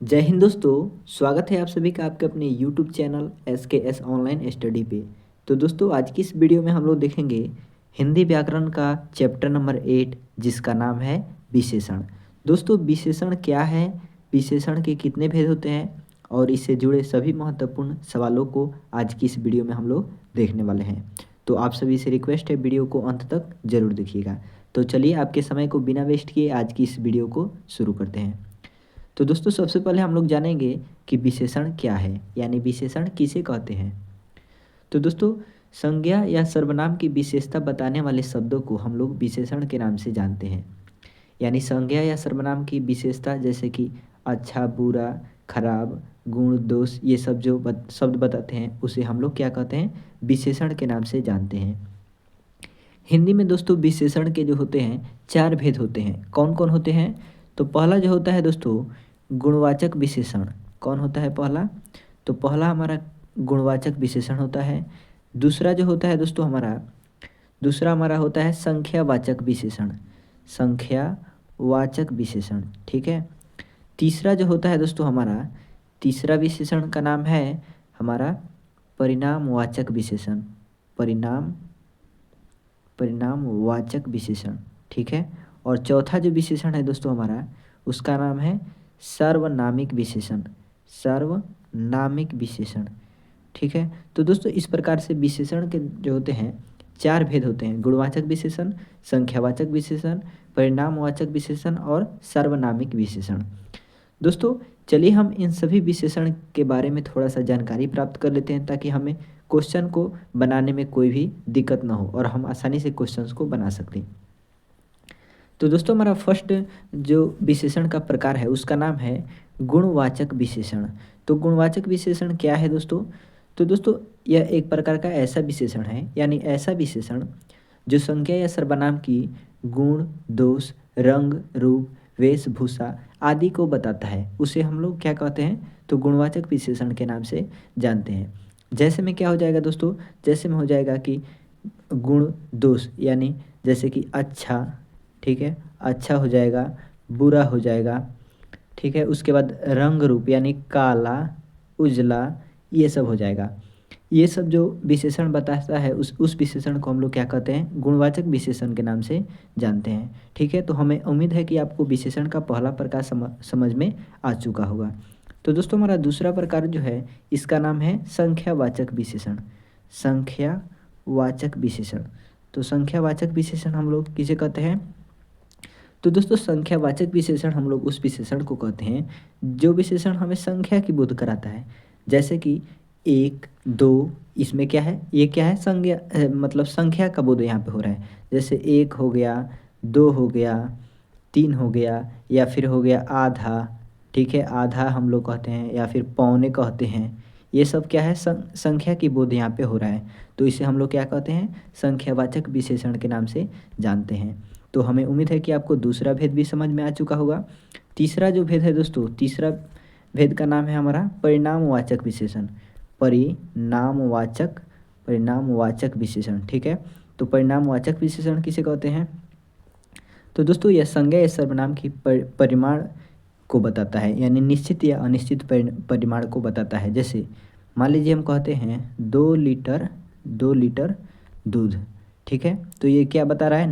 जय हिंद दोस्तों। स्वागत है आप सभी का आपके अपने YouTube channel SKS online study पे। तो दोस्तों आज की इस वीडियो में हम लोग देखेंगे हिंदी व्याकरण का चैप्टर नंबर 8 जिसका नाम है विशेषण। दोस्तों विशेषण क्या है, विशेषण के कितने भेद होते हैं और इससे जुड़े सभी महत्वपूर्ण सवालों को आज की इस वीडियो में हम लोग देखने वाले हैं। तो आप सभी से रिक्वेस्ट है वीडियो को अंत तक जरूर देखिएगा। तो चलिए आपके समय को बिना वेस्ट किए आज की इस वीडियो को शुरू करते हैं। तो दोस्तों सबसे पहले हम लोग जानेंगे कि विशेषण क्या है, यानी विशेषण किसे कहते हैं। तो दोस्तों संज्ञा या सर्वनाम की विशेषता बताने वाले शब्दों को हम लोग विशेषण के नाम से जानते हैं। यानी संज्ञा या सर्वनाम की विशेषता जैसे कि अच्छा, बुरा, खराब, गुण, दोष, ये सब जो शब्द बताते हैं उसे हम लोग क्या कहते हैं, विशेषण के नाम से जानते हैं। हिंदी में दोस्तों विशेषण के जो होते हैं 4 भेद होते हैं। कौन कौन होते हैं? तो पहला जो होता है दोस्तों गुणवाचक विशेषण। कौन होता है पहला? तो पहला हमारा गुणवाचक विशेषण होता है। दूसरा जो होता है दोस्तों दूसरा हमारा होता है संख्यावाचक विशेषण। संख्यावाचक विशेषण, ठीक है। तीसरा जो होता है दोस्तों तीसरा विशेषण का नाम है हमारा परिणामवाचक विशेषण। परिणामवाचक विशेषण, ठीक है। और चौथा जो विशेषण है दोस्तों उसका नाम है सार्वनामिक विशेषण। सार्वनामिक विशेषण, ठीक है। तो दोस्तों इस प्रकार से विशेषण के जो होते हैं 4 भेद होते हैं: गुणवाचक विशेषण, संख्यावाचक विशेषण, परिणामवाचक विशेषण और सार्वनामिक विशेषण। दोस्तों चलिए हम इन सभी विशेषण के बारे में थोड़ा सा जानकारी प्राप्त कर लेते हैं ताकि हमें क्वेश्चन को बनाने में कोई भी दिक्कत ना हो और हम आसानी से क्वेश्चंस को बना सकें। तो दोस्तों हमारा फर्स्ट जो विशेषण का प्रकार है उसका नाम है गुणवाचक विशेषण। तो गुणवाचक विशेषण क्या है दोस्तों? तो दोस्तों यह एक प्रकार का ऐसा विशेषण है, यानी ऐसा विशेषण जो संज्ञा या सर्वनाम की गुण, दोष, रंग, रूप, वेशभूषा आदि को बताता है, उसे हम लोग क्या कहते हैं, तो गुणवाचक विशेषण के नाम से जानते हैं। जैसे में क्या हो जाएगा दोस्तों, जैसे में हो जाएगा कि गुण दोष, यानी जैसे कि अच्छा, ठीक है, अच्छा हो जाएगा, बुरा हो जाएगा, ठीक है। उसके बाद रंग रूप यानी काला, उजला, ये सब हो जाएगा। ये सब जो विशेषण बताता है उस विशेषण को हम लोग क्या कहते हैं, गुणवाचक विशेषण के नाम से जानते हैं, ठीक है। तो हमें उम्मीद है कि आपको विशेषण का पहला प्रकार समझ में आ चुका होगा। तो दोस्तों हमारा दूसरा प्रकार जो है इसका नाम है संख्यावाचक विशेषण। संख्यावाचक विशेषण, तो संख्यावाचक विशेषण हम लोग किसे कहते हैं? तो दोस्तों संख्यावाचक विशेषण हम लोग उस विशेषण को कहते हैं जो विशेषण हमें संख्या की बोध कराता है। जैसे कि 1, 2, इसमें क्या है, ये क्या है, संज्ञा मतलब संख्या का बोध यहाँ पे हो रहा है। जैसे 1 हो गया, 2 हो गया, 3 हो गया, या फिर हो गया आधा, ठीक है, आधा हम लोग कहते हैं या फिर पौने कहते हैं। ये सब क्या है, संख्या की बोध यहाँ पे हो रहा है, तो इसे हम लोग क्या कहते हैं, संख्यावाचक विशेषण के नाम से जानते हैं। तो हमें उम्मीद है कि आपको दूसरा भेद भी समझ में आ चुका होगा। तीसरा जो भेद है दोस्तों, तीसरा भेद का नाम है हमारा परिणामवाचक विशेषण। परिणामवाचक विशेषण, ठीक है। तो परिणामवाचक विशेषण किसे कहते हैं? तो दोस्तों यह संज्ञा या सर्वनाम की परिमाण को बताता है, यानी निश्चित या अनिश्चित परिमाण को बताता है। जैसे मान लीजिए हम कहते हैं 2 लीटर दूध, ठीक है। तो ये क्या बता रहा है,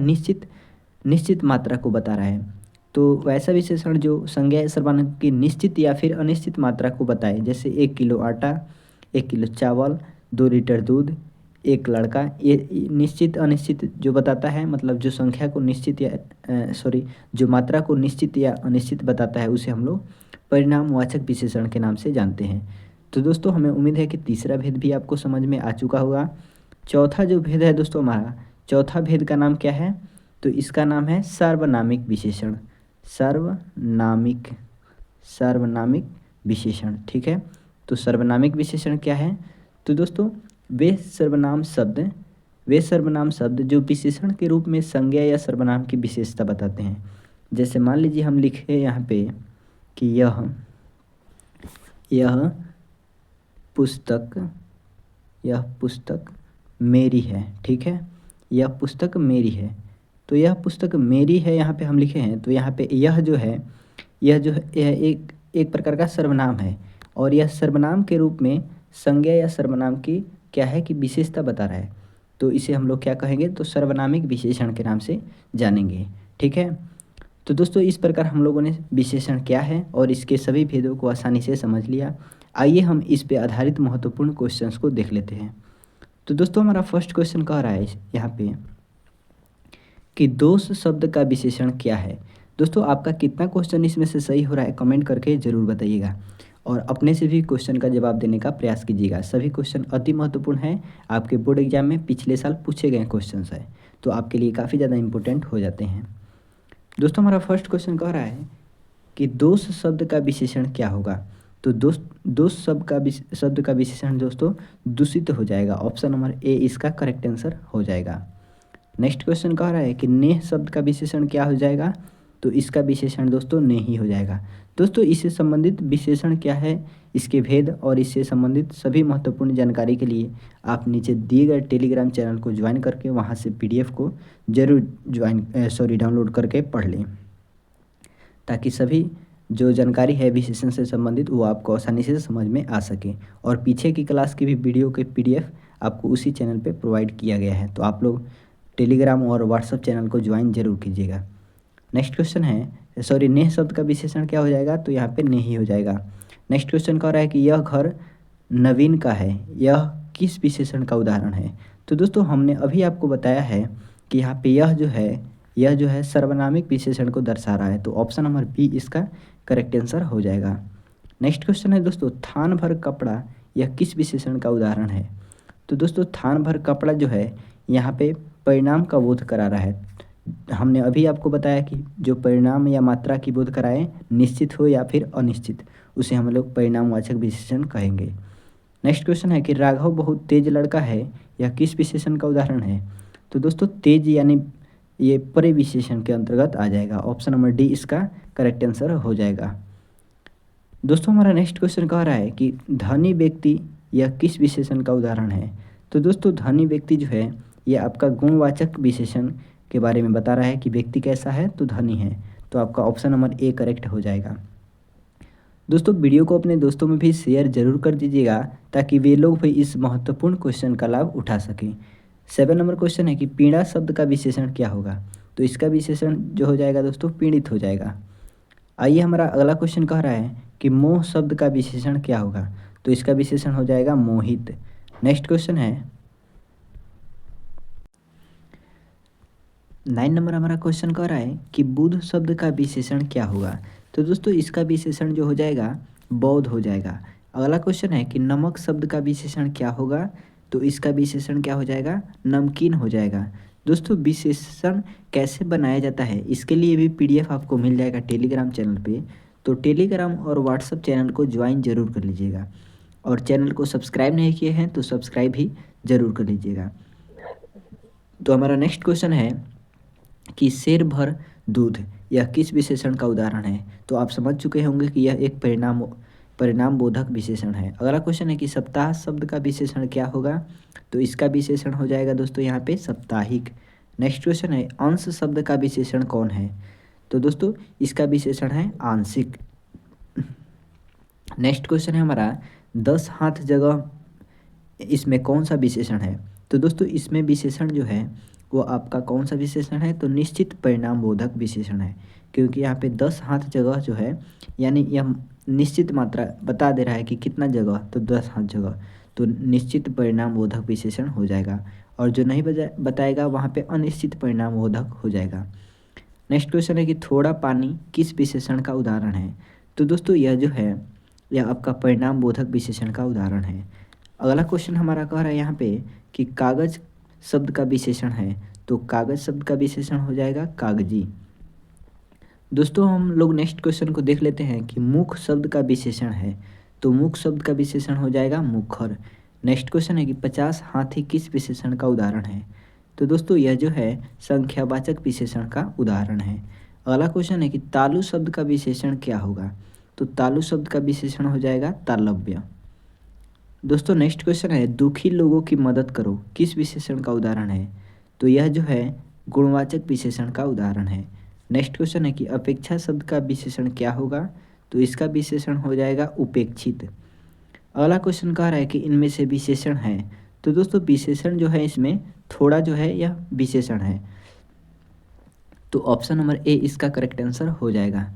निश्चित मात्रा को बता रहा है। तो वैसा विशेषण जो संज्ञा या सर्वनाम की निश्चित या फिर अनिश्चित मात्रा को बताए, जैसे 1 किलो आटा, 1 किलो चावल, 2 लीटर दूध, 1 लड़का, ये निश्चित अनिश्चित जो बताता है, मतलब जो संख्या को निश्चित या जो मात्रा को निश्चित या अनिश्चित बताता है उसे हम लोग परिणामवाचक विशेषण के नाम से जानते हैं। तो दोस्तों हमें उम्मीद है कि तीसरा भेद भी आपको समझ में आ चुका होगा। चौथा जो भेद है दोस्तों चौथा भेद का नाम क्या है? तो इसका नाम है सार्वनामिक विशेषण। सार्वनामिक विशेषण, ठीक है। तो सार्वनामिक विशेषण क्या है? तो दोस्तों वे सर्वनाम शब्द जो विशेषण के रूप में संज्ञा या सर्वनाम की विशेषता बताते हैं। जैसे मान लीजिए हम लिखे यहाँ पे कि यह पुस्तक मेरी है, ठीक है। यह पुस्तक मेरी है, तो यह पुस्तक मेरी है यहाँ पे हम लिखे हैं। तो यहाँ पे यह जो है यह एक प्रकार का सर्वनाम है और यह सर्वनाम के रूप में संज्ञा या सर्वनाम की क्या है कि विशेषता बता रहा है, तो इसे हम लोग क्या कहेंगे, तो सर्वनामिक विशेषण के नाम से जानेंगे। ठीक है, तो दोस्तों इस प्रकार हम लोगों ने विशेषण क्या है और इसके सभी भेदों को आसानी से समझ लिया। आइए हम इस पे आधारित महत्वपूर्ण क्वेश्चंस को देख लेते हैं। तो दोस्तों हमारा फर्स्ट क्वेश्चन कह रहा है यहाँ पे कि दोष शब्द का विशेषण क्या है। दोस्तों आपका कितना क्वेश्चन इसमें से सही हो रहा है कमेंट करके ज़रूर बताइएगा और अपने से भी क्वेश्चन का जवाब देने का प्रयास कीजिएगा। सभी क्वेश्चन अति महत्वपूर्ण हैं, आपके बोर्ड एग्जाम में पिछले साल पूछे गए क्वेश्चन हैं, तो आपके लिए काफ़ी ज़्यादा इंपॉर्टेंट हो जाते हैं। दोस्तों हमारा फर्स्ट क्वेश्चन कह रहा है कि दोष शब्द का विशेषण क्या होगा। तो दोष शब्द का विशेषण दोस्तों दूषित हो जाएगा। ऑप्शन नंबर ए इसका करेक्ट आंसर हो जाएगा। नेक्स्ट क्वेश्चन कह रहा है कि नेह शब्द का विशेषण क्या हो जाएगा, तो इसका विशेषण दोस्तों नेही हो जाएगा। दोस्तों इससे संबंधित विशेषण क्या है, इसके भेद और इससे संबंधित सभी महत्वपूर्ण जानकारी के लिए आप नीचे दिए गए टेलीग्राम चैनल को ज्वाइन करके वहां से पीडीएफ को जरूर डाउनलोड करके पढ़ लें, ताकि सभी जो जानकारी है विशेषण से संबंधित वो आपको आसानी से समझ में आ सके। और पीछे की क्लास की भी वीडियो के पीडीएफ आपको उसी चैनल पे प्रोवाइड किया गया है, तो आप लोग टेलीग्राम और व्हाट्सएप चैनल को ज्वाइन जरूर कीजिएगा। नेक्स्ट क्वेश्चन है नेह शब्द का विशेषण क्या हो जाएगा, तो यहाँ पे नेही हो जाएगा। नेक्स्ट क्वेश्चन कह रहा है कि यह घर नवीन का है, यह किस विशेषण का उदाहरण है। तो दोस्तों हमने अभी आपको बताया है कि यहाँ पे यह जो है सर्वनामिक विशेषण को दर्शा रहा है, तो ऑप्शन नंबर बी इसका करेक्ट आंसर हो जाएगा। नेक्स्ट क्वेश्चन है दोस्तों थान भर कपड़ा यह किस विशेषण का उदाहरण है। तो दोस्तों थान भर कपड़ा जो है यहाँ पे परिणाम का बोध करा रहा है। हमने अभी आपको बताया कि जो परिणाम या मात्रा की बोध कराए, निश्चित हो या फिर अनिश्चित, उसे हम लोग परिणामवाचक विशेषण कहेंगे। नेक्स्ट क्वेश्चन है कि राघव बहुत तेज लड़का है, यह किस विशेषण का उदाहरण है। तो दोस्तों तेज यानी ये परिविशेषण के अंतर्गत आ जाएगा। ऑप्शन नंबर डी इसका करेक्ट आंसर हो जाएगा। दोस्तों हमारा नेक्स्ट क्वेश्चन कह रहा है कि धनी व्यक्ति यह किस विशेषण का उदाहरण है। तो दोस्तों धनी व्यक्ति जो है यह आपका गुणवाचक विशेषण के बारे में बता रहा है कि व्यक्ति कैसा है, तो धनी है, तो आपका ऑप्शन नंबर ए करेक्ट हो जाएगा। दोस्तों वीडियो को अपने दोस्तों में भी शेयर जरूर कर दीजिएगा ताकि वे लोग भी इस महत्वपूर्ण क्वेश्चन का लाभ उठा सकें। 7 नंबर क्वेश्चन है कि पीड़ा शब्द का विशेषण क्या होगा। तो इसका विशेषण जो हो जाएगा दोस्तों पीड़ित हो जाएगा। आइए हमारा अगला क्वेश्चन कह रहा है कि मोह शब्द का विशेषण क्या होगा। तो इसका विशेषण हो जाएगा मोहित। नेक्स्ट क्वेश्चन है 9 नंबर हमारा क्वेश्चन कह रहा है कि बुध शब्द का विशेषण क्या होगा। तो दोस्तों इसका विशेषण जो हो जाएगा बौद्ध हो जाएगा। अगला क्वेश्चन है कि नमक शब्द का विशेषण क्या होगा। तो इसका विशेषण क्या हो जाएगा, नमकीन हो जाएगा। दोस्तों विशेषण कैसे बनाया जाता है इसके लिए भी पीडीएफ आपको मिल जाएगा टेलीग्राम चैनल पे, तो टेलीग्राम और व्हाट्सएप चैनल को ज्वाइन जरूर कर लीजिएगा और चैनल को सब्सक्राइब नहीं किए हैं तो सब्सक्राइब भी जरूर कर लीजिएगा। तो हमारा नेक्स्ट क्वेश्चन है कि शेर भर दूध यह किस विशेषण का उदाहरण है। तो आप समझ चुके होंगे कि यह एक परिणाम बोधक विशेषण है। अगला क्वेश्चन है कि सप्ताह शब्द का विशेषण क्या होगा। तो इसका विशेषण हो जाएगा दोस्तों यहाँ पे साप्ताहिक। नेक्स्ट क्वेश्चन है अंश शब्द का विशेषण कौन है। तो दोस्तों इसका विशेषण है आंशिक। नेक्स्ट क्वेश्चन है हमारा 10 हाथ जगह इसमें कौन सा विशेषण है। तो दोस्तों इसमें विशेषण जो है वो आपका कौन सा विशेषण है, तो निश्चित परिणाम बोधक विशेषण है, क्योंकि यहाँ पे 10 हाथ जगह जो है यानी यह निश्चित मात्रा बता दे रहा है कि कितना जगह, तो 10 हाथ जगह, तो निश्चित परिणाम बोधक विशेषण हो जाएगा। और जो नहीं बताएगा वहाँ पे अनिश्चित परिणाम बोधक हो जाएगा। नेक्स्ट क्वेश्चन है कि थोड़ा पानी किस विशेषण का उदाहरण है। तो दोस्तों यह जो है यह आपका परिणाम बोधक विशेषण का उदाहरण है। अगला क्वेश्चन हमारा कह रहा है यहाँ पे कि कागज शब्द का विशेषण है। तो कागज शब्द का विशेषण हो जाएगा कागजी। दोस्तों हम लोग नेक्स्ट क्वेश्चन को देख लेते हैं कि मुख शब्द का विशेषण है। तो मुख शब्द का विशेषण हो जाएगा मुखर। नेक्स्ट क्वेश्चन है कि 50 हाथी किस विशेषण का उदाहरण है। तो दोस्तों यह जो है संख्यावाचक विशेषण का उदाहरण है। अगला क्वेश्चन है कि तालु शब्द का विशेषण क्या होगा। तो तालु शब्द का विशेषण हो जाएगा तालव्य। दोस्तों नेक्स्ट क्वेश्चन है दुखी लोगों की मदद करो किस विशेषण का उदाहरण है। तो यह जो है गुणवाचक विशेषण का उदाहरण है। नेक्स्ट क्वेश्चन है कि अपेक्षा शब्द का विशेषण क्या होगा। तो इसका विशेषण हो जाएगा उपेक्षित। अगला क्वेश्चन कह रहा है कि इनमें से विशेषण है, तो दोस्तों विशेषण जो है इसमें थोड़ा जो है यह विशेषण है, तो ऑप्शन नंबर ए इसका करेक्ट आंसर हो जाएगा।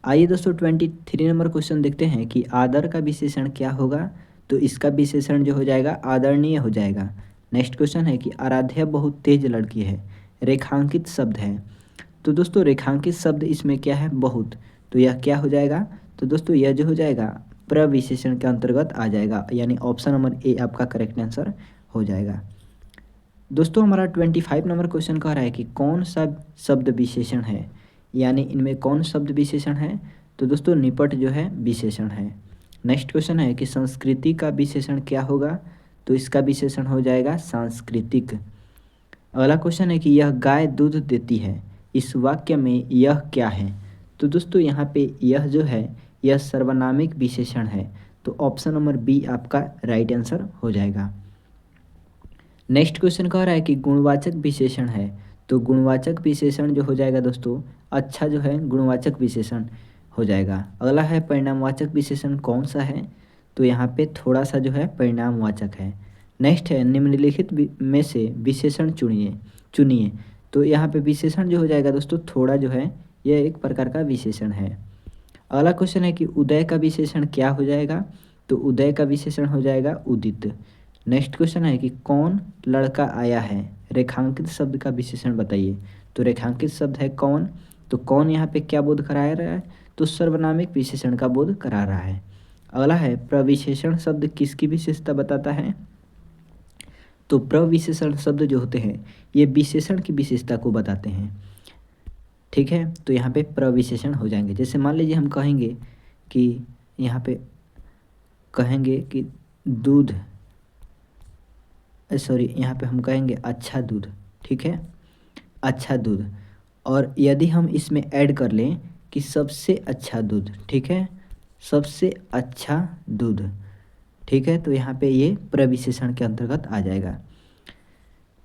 आइए दोस्तों 23 नंबर क्वेश्चन देखते हैं कि आदर का विशेषण क्या होगा, तो इसका विशेषण जो हो जाएगा आदरणीय हो जाएगा। नेक्स्ट क्वेश्चन है कि आराध्या बहुत तेज लड़की है, रेखांकित शब्द है, तो दोस्तों रेखांकित शब्द इसमें क्या है बहुत, तो यह क्या हो जाएगा, तो दोस्तों यह जो हो जाएगा प्रविशेषण के अंतर्गत आ जाएगा, यानी ऑप्शन नंबर ए आपका करेक्ट आंसर हो जाएगा। दोस्तों हमारा 25 नंबर क्वेश्चन कह रहा है कि कौन सा शब्द विशेषण है, यानी इनमें कौन शब्द विशेषण है, तो दोस्तों निपट जो है विशेषण है। नेक्स्ट क्वेश्चन है कि संस्कृति का विशेषण क्या होगा, तो इसका विशेषण हो जाएगा सांस्कृतिक। अगला क्वेश्चन है कि यह गाय दूध देती है, इस वाक्य में यह क्या है, तो दोस्तों यहाँ पे यह जो है यह सर्वनामिक विशेषण है, तो ऑप्शन नंबर बी आपका राइट आंसर हो जाएगा। नेक्स्ट क्वेश्चन कह रहा है कि गुणवाचक विशेषण है, तो गुणवाचक विशेषण जो हो जाएगा दोस्तों अच्छा जो है गुणवाचक विशेषण हो जाएगा। अगला है परिणामवाचक विशेषण कौन सा है, तो यहाँ पे थोड़ा सा जो है परिणामवाचक है। नेक्स्ट है निम्नलिखित में से विशेषण चुनिए, तो यहाँ पे विशेषण जो हो जाएगा दोस्तों थोड़ा जो है यह एक प्रकार का विशेषण है। अगला क्वेश्चन है कि उदय का विशेषण क्या हो जाएगा, तो उदय का विशेषण हो जाएगा उदित। नेक्स्ट क्वेश्चन है कि कौन लड़का आया है, रेखांकित शब्द का विशेषण बताइए, तो रेखांकित शब्द है कौन, तो कौन यहाँ पे क्या बोध करा रहा है, तो सर्वनामिक विशेषण का बोध करा रहा है। अगला है प्रविशेषण शब्द किसकी विशेषता बताता है, तो प्रविशेषण शब्द जो होते हैं ये विशेषण की विशेषता को बताते हैं, ठीक है, तो यहाँ पे प्रविशेषण हो जाएंगे। जैसे मान लीजिए हम कहेंगे कि यहाँ पे कहेंगे कि दूध, सॉरी यहाँ पे हम कहेंगे अच्छा दूध, ठीक है, अच्छा दूध, और यदि हम इसमें ऐड कर लें कि सबसे अच्छा दूध, ठीक है, सबसे अच्छा दूध, ठीक है, तो यहाँ पे ये प्रविशेषण के अंतर्गत आ जाएगा।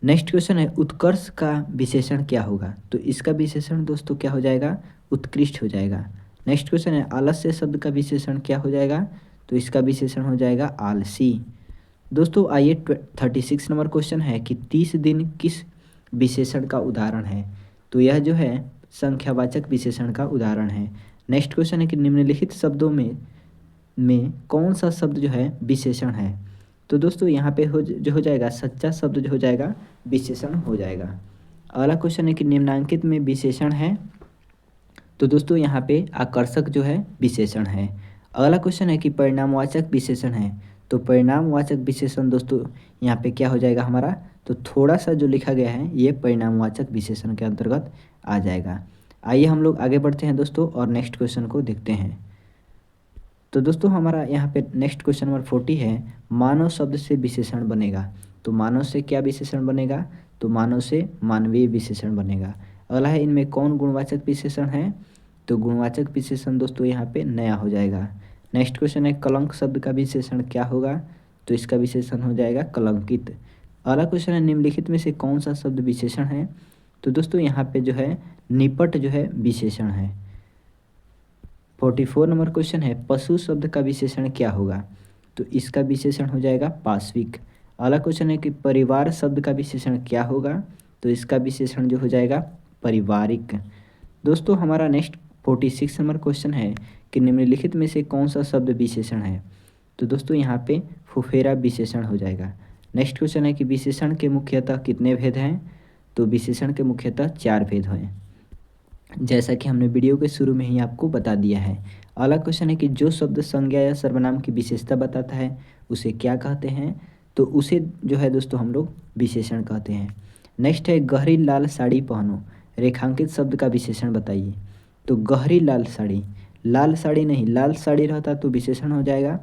नेक्स्ट क्वेश्चन है उत्कर्ष का विशेषण क्या होगा, तो इसका विशेषण दोस्तों क्या हो जाएगा उत्कृष्ट हो जाएगा। नेक्स्ट क्वेश्चन है आलस्य शब्द का विशेषण क्या हो जाएगा, तो इसका विशेषण हो जाएगा आलसी। दोस्तों आइए 36 नंबर क्वेश्चन है कि 30 दिन किस विशेषण का उदाहरण है, तो यह जो है संख्यावाचक विशेषण का उदाहरण है। नेक्स्ट क्वेश्चन है कि निम्नलिखित शब्दों में कौन सा शब्द जो है विशेषण है, तो दोस्तों यहाँ पे जो हो जाएगा सच्चा शब्द जो हो जाएगा विशेषण हो जाएगा। अगला क्वेश्चन है कि निम्नांकित में विशेषण है, तो दोस्तों यहाँ पे आकर्षक जो है विशेषण है। अगला क्वेश्चन है कि परिणामवाचक विशेषण है, तो परिणामवाचक विशेषण दोस्तों यहाँ पे क्या हो जाएगा हमारा, तो थोड़ा सा जो लिखा गया है ये परिणामवाचक विशेषण के अंतर्गत आ जाएगा। आइए हम लोग आगे बढ़ते हैं दोस्तों और नेक्स्ट क्वेश्चन को देखते हैं। तो दोस्तों हमारा यहाँ पे नेक्स्ट क्वेश्चन नंबर 40 है मानव शब्द से विशेषण बनेगा, तो मानव से क्या विशेषण बनेगा, तो मानव से मानवीय विशेषण बनेगा। अगला है इनमें कौन गुणवाचक विशेषण है, तो गुणवाचक विशेषण दोस्तों यहाँ पे नया हो जाएगा। नेक्स्ट क्वेश्चन है कलंक शब्द का विशेषण क्या होगा, तो इसका विशेषण हो जाएगा कलंकित। अगला क्वेश्चन है निम्नलिखित में से कौन सा शब्द विशेषण है, तो दोस्तों यहाँ पे जो है निपट जो है विशेषण है। 44 नंबर क्वेश्चन है पशु शब्द का विशेषण क्या होगा, तो इसका विशेषण हो जाएगा पाश्विक। अगला क्वेश्चन है कि परिवार शब्द का विशेषण क्या होगा, तो इसका विशेषण जो हो जाएगा पारिवारिक। दोस्तों हमारा नेक्स्ट 46 नंबर क्वेश्चन है कि निम्नलिखित में से कौन सा शब्द विशेषण है, तो दोस्तों यहाँ पे फुफेरा विशेषण हो जाएगा। नेक्स्ट क्वेश्चन है कि विशेषण के मुख्यतः कितने भेद हैं, तो विशेषण के मुख्यतः 4 भेद हैं, जैसा कि हमने वीडियो के शुरू में ही आपको बता दिया है। अगला क्वेश्चन है कि जो शब्द संज्ञा या सर्वनाम की विशेषता बताता है उसे क्या कहते हैं, तो उसे जो है दोस्तों हम लोग विशेषण कहते हैं। नेक्स्ट है गहरी लाल साड़ी पहनो, रेखांकित शब्द का विशेषण बताइए, तो गहरी लाल साड़ी नहीं लाल साड़ी रहता तो विशेषण हो जाएगा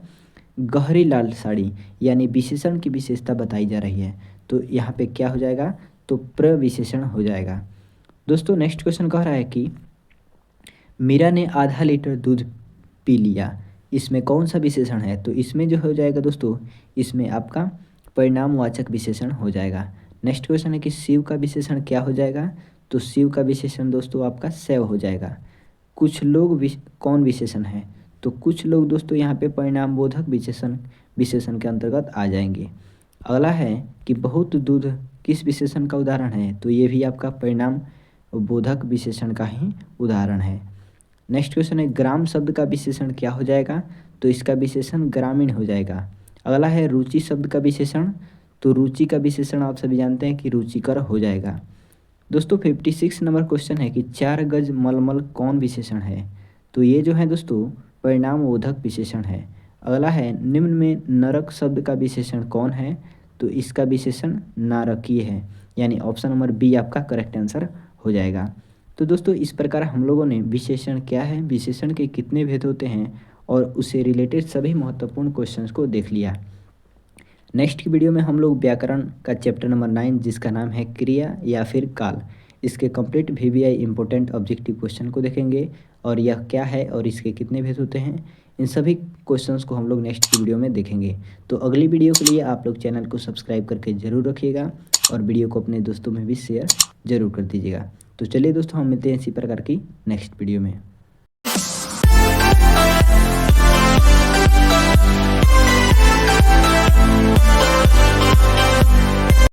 गहरी लाल साड़ी, यानी विशेषण की विशेषता बताई जा रही है, तो यहाँ पे क्या हो जाएगा, तो प्रविशेषण हो जाएगा। दोस्तों नेक्स्ट क्वेश्चन कह रहा है कि मीरा ने आधा लीटर दूध पी लिया, इसमें कौन सा विशेषण है, तो इसमें जो हो जाएगा दोस्तों इसमें आपका परिणामवाचक विशेषण हो जाएगा। नेक्स्ट क्वेश्चन है कि शिव का विशेषण क्या हो जाएगा, तो शिव का विशेषण दोस्तों आपका शैव हो जाएगा। कुछ लोग कौन विशेषण है? तो कुछ लोग दोस्तों यहाँ पे परिणाम बोधक विशेषण के अंतर्गत आ जाएंगे। अगला है कि बहुत दूध किस विशेषण का उदाहरण है? तो ये भी आपका परिणाम बोधक विशेषण का ही उदाहरण है। नेक्स्ट क्वेश्चन है ग्राम शब्द का विशेषण क्या हो जाएगा? तो इसका विशेषण ग्रामीण हो जाएगा। अगला है रुचि शब्द का विशेषण, तो रुचि का विशेषण आप सभी जानते हैं कि रुचिकर हो जाएगा। दोस्तों 56 नंबर क्वेश्चन है कि 4 गज मलमल कौन विशेषण है? तो ये जो है दोस्तों परिणाम बोधक विशेषण है। अगला है निम्न में नरक शब्द का विशेषण कौन है? तो इसका विशेषण नारकीय है, यानी ऑप्शन नंबर बी आपका करेक्ट आंसर हो जाएगा। तो दोस्तों इस प्रकार हम लोगों ने विशेषण क्या है, विशेषण के कितने भेद होते हैं और उससे रिलेटेड सभी महत्वपूर्ण क्वेश्चंस को देख लिया। नेक्स्ट की वीडियो में हम लोग व्याकरण का चैप्टर नंबर 9 जिसका नाम है क्रिया या फिर काल, इसके complete VVI important objective question को देखेंगे और यह क्या है और इसके कितने भेद होते हैं, इन सभी क्वेश्चंस को हम लोग नेक्स्ट की वीडियो में देखेंगे। तो अगली वीडियो के लिए आप लोग चैनल को सब्सक्राइब करके ज़रूर रखिएगा और वीडियो को अपने दोस्तों में भी शेयर ज़रूर कर दीजिएगा। तो चलिए दोस्तों हम मिलते हैं इसी प्रकार की नेक्स्ट वीडियो में।